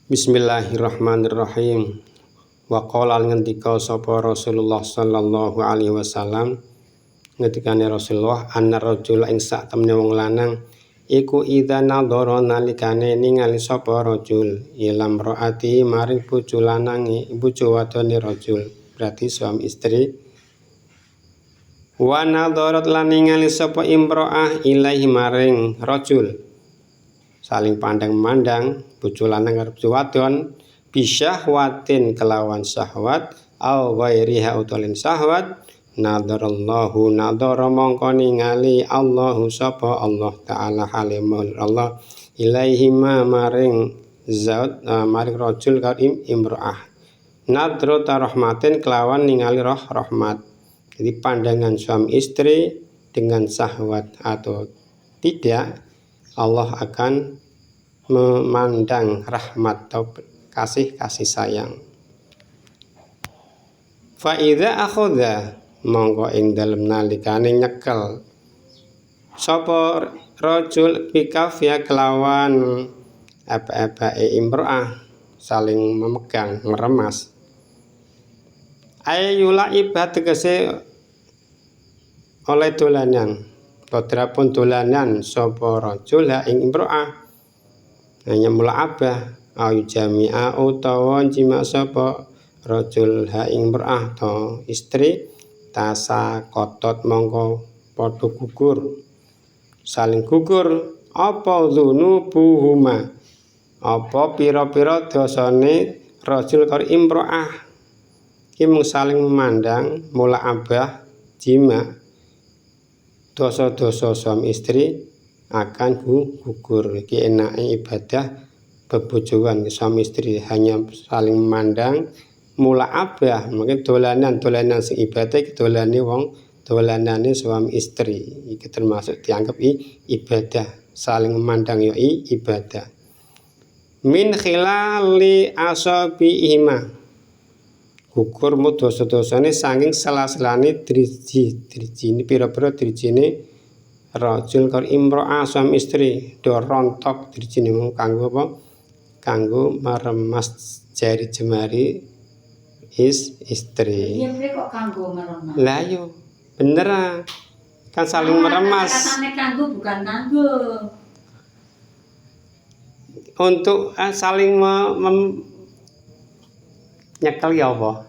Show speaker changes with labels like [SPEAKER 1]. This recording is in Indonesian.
[SPEAKER 1] Bismillahirrahmanirrahim. Wa qala ngendika sapa Rasulullah sallallahu alaihi wasallam, ngendikane Rasulullah, anna rajul ing sak temne wong lanang iku idza nadhara nalikane ningali sapa rajul ilam raati maring bojo lanange, bojo wadone rajul, berarti suami istri. Wa nadharat lan ningali sapa imro'ah ilaihi maring rajul, saling pandang-mandang bojo lanang karo bojo wadon, bisyahwatin kelawan syahwat, au ghairiha utolin syahwat, nadarallahu nadara mongko ningali Allahu sapa Allah taala halimul Allah ilaihi maring zat maring rajul karo imro'ah, nadrata rahmatin kelawan ningali rahmat. Jadi pandangan suami istri dengan syahwat atau tidak, Allah akan memandang rahmat atau kasih sayang. Fa idza akhadha mongko ing dalem nalikane nyekel sapa rajul bikafia kelawan apa-apa imro'ah, saling memegang meremas, ayula ibad tegese oleh dolanan, podrapun dolanan sapa rajul ha ing imro'ah, hanya mula'abah ayu jami'a utawa jima sapa rajul ha ing imro'ah to istri, tasa kotot mongko padha gugur, saling gugur apa dzunubuhuma, apa pira-pira dosane rajul karo imro'ah, ki mung saling memandang mula'abah jima, dosa-dosa suami istri akan gugur. Iki enake ibadah bebojoan suami istri hanya saling memandang mula'abah, mungkin dolanan sing ibadah iki dolane wong, dolanane suami istri iki termasuk dianggap ibadah, saling memandang yo ibadah. Min khilali asabiihima, gugur mu dosa-dosane saking sela-selane driji pira-pira drijine rajul karo imro'ah suami istri do rontok drijine mung kanggo apa? Kanggo meremas jari jemari istri.
[SPEAKER 2] Iya kok kanggo meremas.
[SPEAKER 1] Lah yo bener kan saling meremas.
[SPEAKER 2] Katane kanggo bukan kanggo.
[SPEAKER 1] Untuk saling nyekel ya apa?